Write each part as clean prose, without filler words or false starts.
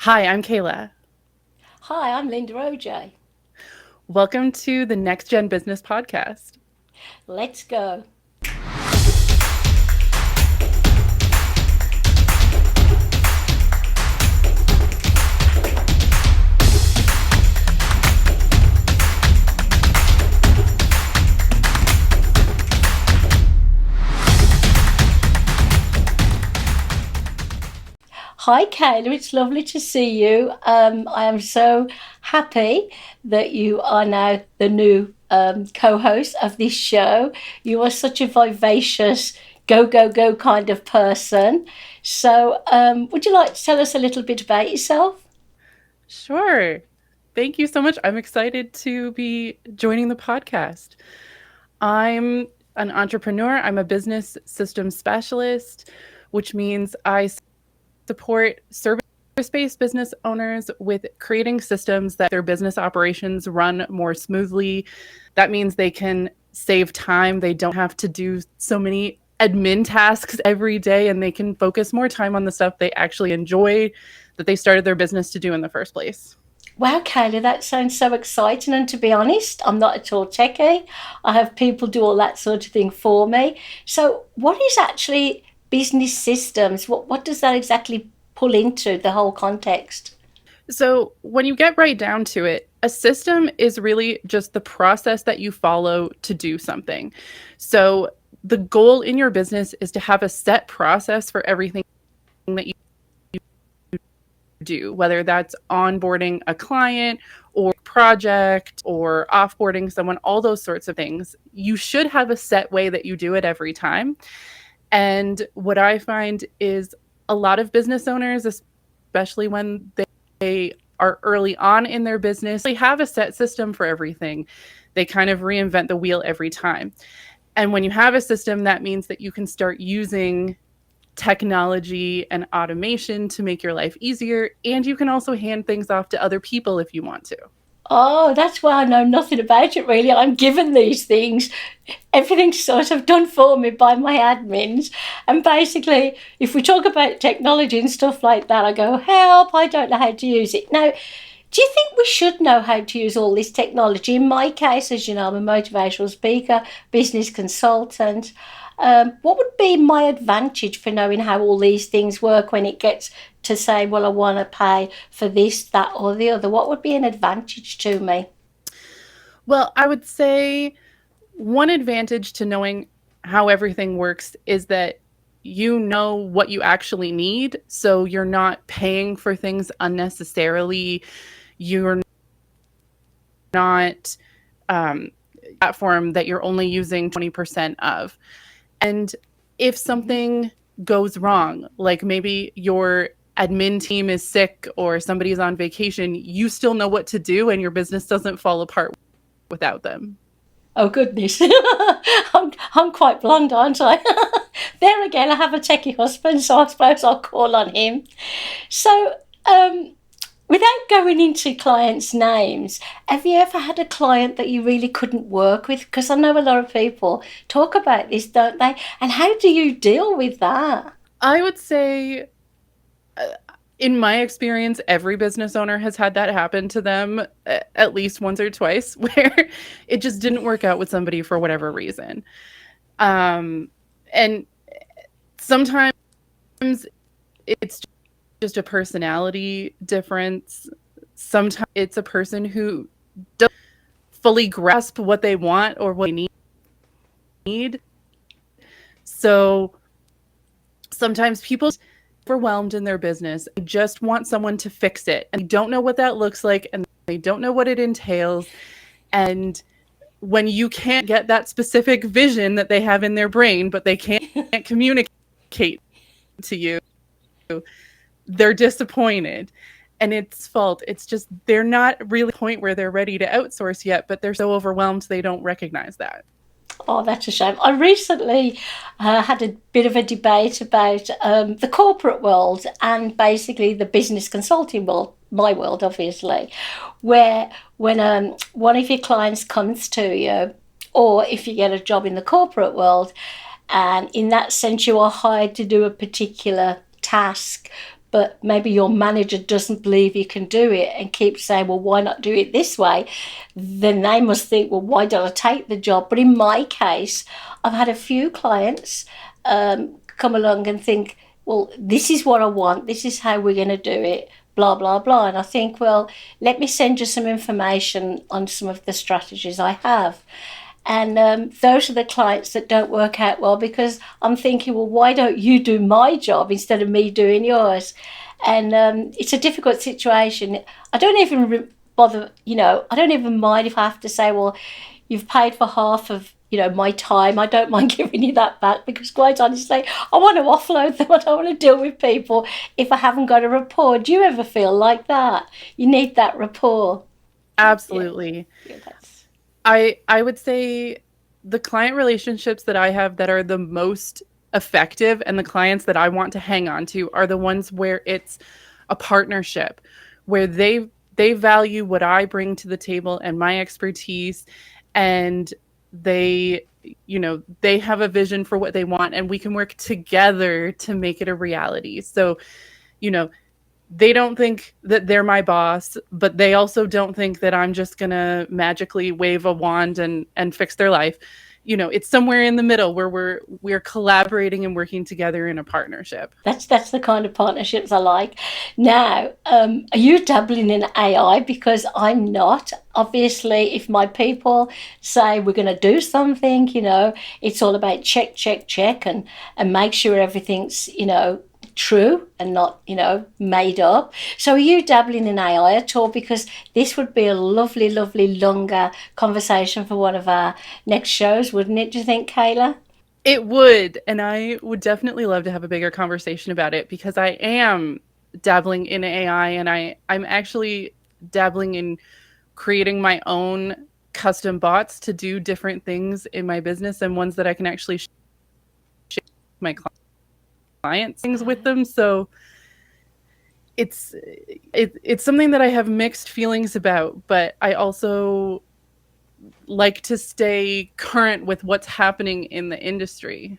Hi, I'm Kayla. Hi, I'm Linda OJ. Welcome to the NextGen Business Podcast. Let's go. Hi, Kayla. It's lovely to see you. I am so happy that you are now the new co host of this show. You are such a vivacious, go, go, go kind of person. So, would you like to tell us a little bit about yourself? Sure. Thank you so much. I'm excited to be joining the podcast. I'm an entrepreneur, I'm a business systems specialist, which means I support service based business owners with creating systems that their business operations run more smoothly. That means they can save time. They don't have to do so many admin tasks every day and they can focus more time on the stuff they actually enjoy that they started their business to do in the first place. Wow, Kayla, that sounds so exciting. And to be honest, I'm not at all techie. I have people do all that sort of thing for me. So, what is actually business systems? What does that exactly pull into the whole context? So, when you get right down to it, a system is really just the process that you follow to do something. So, the goal in your business is to have a set process for everything that you do, whether that's onboarding a client or project or offboarding someone, all those sorts of things. You should have a set way that you do it every time. And what I find is a lot of business owners, especially when they are early on in their business, they have a set system for everything. They kind of reinvent the wheel every time. And when you have a system, that means that you can start using technology and automation to make your life easier. And you can also hand things off to other people if you want to. Oh, that's why I know nothing about it really. I'm given these things. Everything's sort of done for me by my admins. And basically, if we talk about technology and stuff like that, I go, help, I don't know how to use it. Now, do you think we should know how to use all this technology? In my case, as you know, I'm a motivational speaker, business consultant. What would be my advantage for knowing how all these things work when it gets to say, well, I want to pay for this, that, or the other? What would be an advantage to me? Well, I would say one advantage to knowing how everything works is that you know what you actually need. So you're not paying for things unnecessarily. You're not platform that you're only using 20% of. And if something goes wrong, like maybe your admin team is sick or somebody's on vacation, you still know what to do and your business doesn't fall apart without them. Oh, goodness. I'm quite blonde, aren't I? There again, I have a techie husband, so I suppose I'll call on him. So, without going into clients' names, have you ever had a client that you really couldn't work with? Because I know a lot of people talk about this, don't they? And how do you deal with that? I would say, in my experience, every business owner has had that happen to them at least once or twice where it just didn't work out with somebody for whatever reason. And sometimes it's just a personality difference. Sometimes it's a person who doesn't fully grasp what they want or what they need. So sometimes people are overwhelmed in their business. They just want someone to fix it. And they don't know what that looks like and they don't know what it entails. And when you can't get that specific vision that they have in their brain, but they can't communicate to you, they're disappointed. And it's fault. It's just they're not really at the point where they're ready to outsource yet, but they're so overwhelmed they don't recognize that. Oh, that's a shame. I recently had a bit of a debate about the corporate world and basically the business consulting world, my world, obviously, where when one of your clients comes to you, or if you get a job in the corporate world, and in that sense you are hired to do a particular task, but maybe your manager doesn't believe you can do it and keeps saying, well, why not do it this way? Then they must think, well, why don't I take the job? But in my case, I've had a few clients come along and think, well, this is what I want, this is how we're going to do it, blah, blah, blah. And I think, well, let me send you some information on some of the strategies I have. And those are the clients that don't work out well, because I'm thinking, well, why don't you do my job instead of me doing yours? And it's a difficult situation. I don't even bother, I don't even mind if I have to say, well, you've paid for half of, my time. I don't mind giving you that back, because quite honestly, I want to offload them. I don't want to deal with people if I haven't got a rapport. Do you ever feel like that? You need that rapport. Absolutely. Yeah, I would say the client relationships that I have that are the most effective and the clients that I want to hang on to are the ones where it's a partnership, where they value what I bring to the table and my expertise, and they have a vision for what they want, and we can work together to make it a reality. So, they don't think that they're my boss, but they also don't think that I'm just going to magically wave a wand and fix their life. It's somewhere in the middle where we're collaborating and working together in a partnership. That's the kind of partnerships I like. Now, are you dabbling in AI? Because I'm not. Obviously, if my people say we're going to do something, it's all about check, check, check, and make sure everything's, true and not, made up. So are you dabbling in AI at all? Because this would be a lovely, lovely longer conversation for one of our next shows, wouldn't it? Do you think, Kayla? It would, and I would definitely love to have a bigger conversation about it, because I am dabbling in AI, and I'm actually dabbling in creating my own custom bots to do different things in my business, and ones that I can actually share my clients things with them. So it's something that I have mixed feelings about, but I also like to stay current with what's happening in the industry.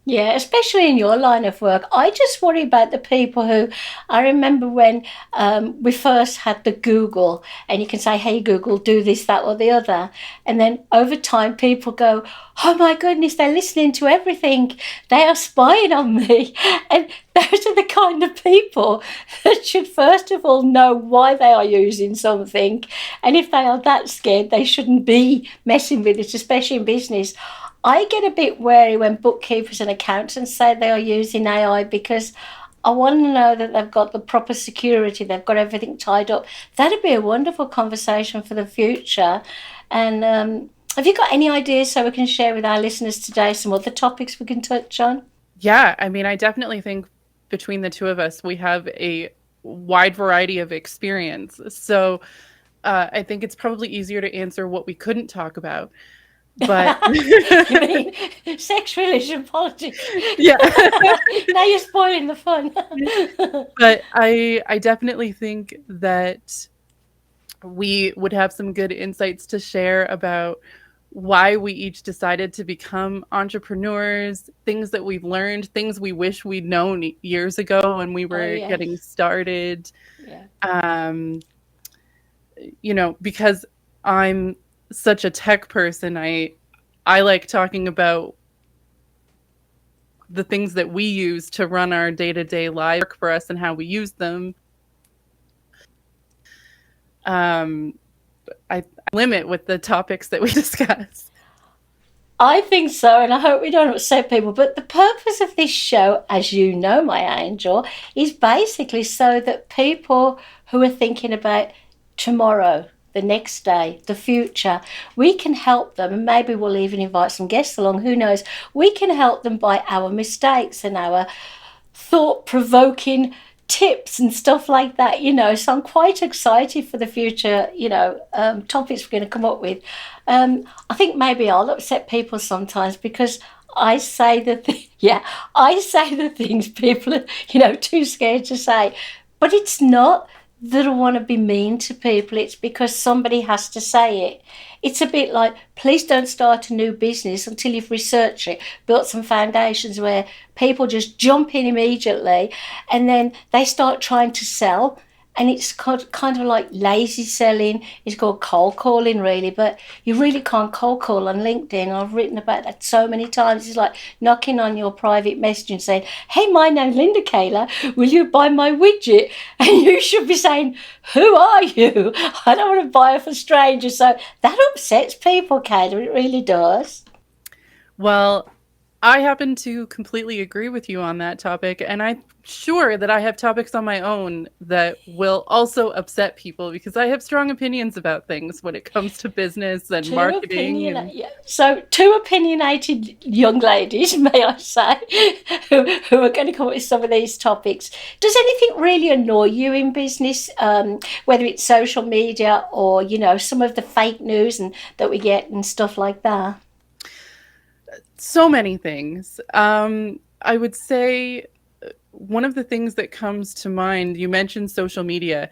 Yeah, especially in your line of work. I just worry about the people who, I remember when we first had the Google, and you can say, hey, Google, do this, that, or the other. And then over time, people go, oh my goodness, they're listening to everything. They are spying on me. And those are the kind of people that should, first of all, know why they are using something. And if they are that scared, they shouldn't be messing with it, especially in business. I get a bit wary when bookkeepers and accountants say they are using AI, because I want to know that they've got the proper security, they've got everything tied up. That'd be a wonderful conversation for the future. And have you got any ideas so we can share with our listeners today some other topics we can touch on? Yeah, I mean, I definitely think between the two of us, we have a wide variety of experience. So I think it's probably easier to answer what we couldn't talk about. But you mean sex, religion, politics? Yeah. Now you're spoiling the fun. But I definitely think that we would have some good insights to share about why we each decided to become entrepreneurs, things that we've learned, things we wish we'd known years ago when we were getting started. Yeah. Because I'm such a tech person, I like talking about the things that we use to run our day-to-day life, work for us, and how we use them. I limit with the topics that we discuss. I think so, and I hope we don't upset people. But the purpose of this show, as you know, my angel, is basically so that people who are thinking about tomorrow, the next day, the future, we can help them, and maybe we'll even invite some guests along, who knows. We can help them by our mistakes and our thought-provoking tips and stuff like that, so I'm quite excited for the future, topics we're going to come up with. I think maybe I'll upset people sometimes, because I say the things people are, too scared to say, but it's not they don't want to be mean to people. It's because somebody has to say it. It's a bit like, please don't start a new business until you've researched it, built some foundations, where people just jump in immediately and then they start trying to sell. And it's kind of like lazy selling. It's called cold calling, really, but you really can't cold call on LinkedIn. I've written about that so many times. It's like knocking on your private message and saying, hey, my name's Linda, Kayla, will you buy my widget? And you should be saying, who are you? I don't want to buy it for strangers. So that upsets people, Kayla. It really does. Well, I happen to completely agree with you on that topic, and I'm sure that I have topics on my own that will also upset people because I have strong opinions about things when it comes to business and marketing. So two opinionated young ladies, may I say, who are going to come up with some of these topics. Does anything really annoy you in business, whether it's social media or, some of the fake news and that we get and stuff like that? So many things. I would say one of the things that comes to mind, you mentioned social media,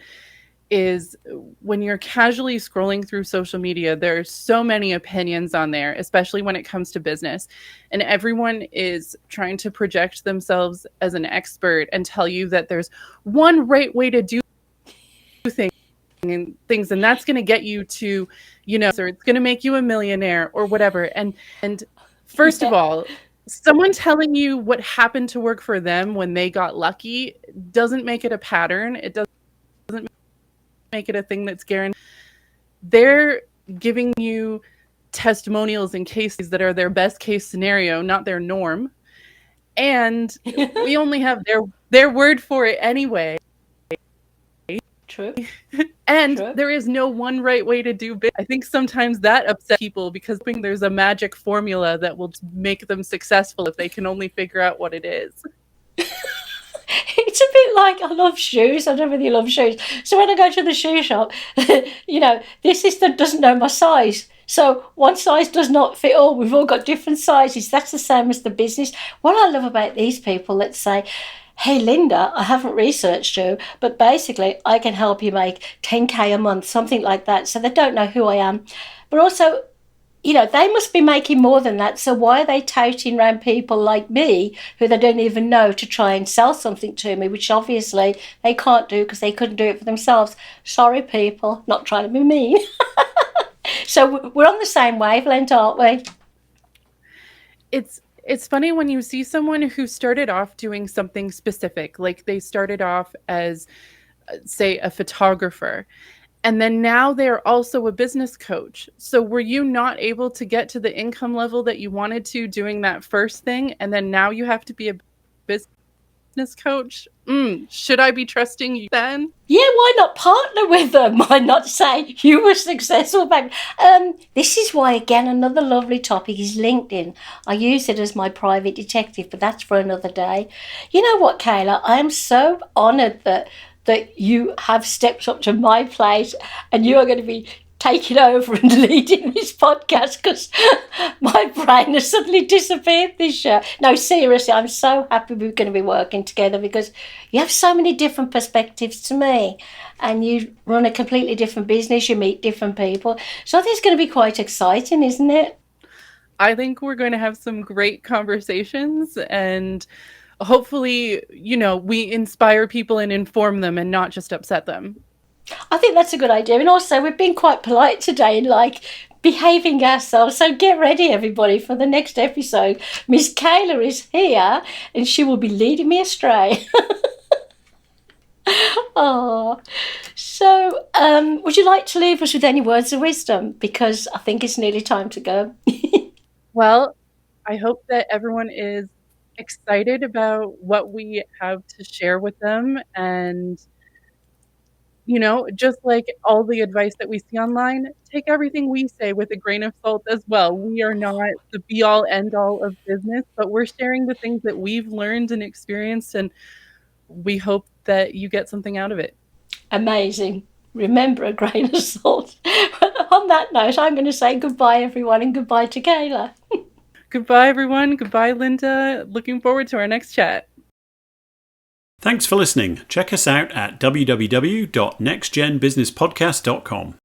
is when you're casually scrolling through social media, there are so many opinions on there, especially when it comes to business. And everyone is trying to project themselves as an expert and tell you that there's one right way to do things, and that's going to get you to, or it's going to make you a millionaire or whatever. And first of all, someone telling you what happened to work for them when they got lucky doesn't make it a pattern. It doesn't make it a thing that's guaranteed. They're giving you testimonials and cases that are their best case scenario, not their norm. And we only have their word for it anyway. True. And there is no one right way to do business. I think sometimes that upsets people because there's a magic formula that will make them successful if they can only figure out what it is. It's a bit like, I love shoes. I don't really love shoes. So when I go to the shoe shop, this system doesn't know my size. So one size does not fit all. We've all got different sizes. That's the same as the business. What I love about these people, let's say, hey, Linda, I haven't researched you, but basically I can help you make 10K a month, something like that. So they don't know who I am. But also, they must be making more than that. So why are they touting around people like me who they don't even know to try and sell something to me, which obviously they can't do because they couldn't do it for themselves. Sorry, people, not trying to be mean. So we're on the same wavelength, aren't we? It's funny when you see someone who started off doing something specific, like they started off as, say, a photographer, and then now they're also a business coach. So were you not able to get to the income level that you wanted to doing that first thing, and then now you have to be a business coach? Should I be trusting you then? Yeah, why not partner with them? Why not say you were successful back? This is why, again, another lovely topic is LinkedIn. I use it as my private detective, but that's for another day. You know what, Kayla? I am so honoured that you have stepped up to my plate and you are going to be taking over and leading this podcast because my brain has suddenly disappeared this year. No, seriously, I'm so happy we're going to be working together because you have so many different perspectives to me and you run a completely different business, you meet different people. So I think it's going to be quite exciting, isn't it? I think we're going to have some great conversations and hopefully, we inspire people and inform them and not just upset them. I think that's a good idea. And also, we've been quite polite today and behaving ourselves. So get ready, everybody, for the next episode. Miss Kayla is here and she will be leading me astray. Oh, so would you like to leave us with any words of wisdom? Because I think it's nearly time to go. Well, I hope that everyone is excited about what we have to share with them and just like all the advice that we see online, take everything we say with a grain of salt as well. We are not the be all end all of business, but we're sharing the things that we've learned and experienced, and we hope that you get something out of it. Amazing. Remember, a grain of salt. On that note, I'm going to say goodbye, everyone, and goodbye to Kayla. Goodbye, everyone. Goodbye, Linda. Looking forward to our next chat. Thanks for listening. Check us out at www.nextgenbusinesspodcast.com.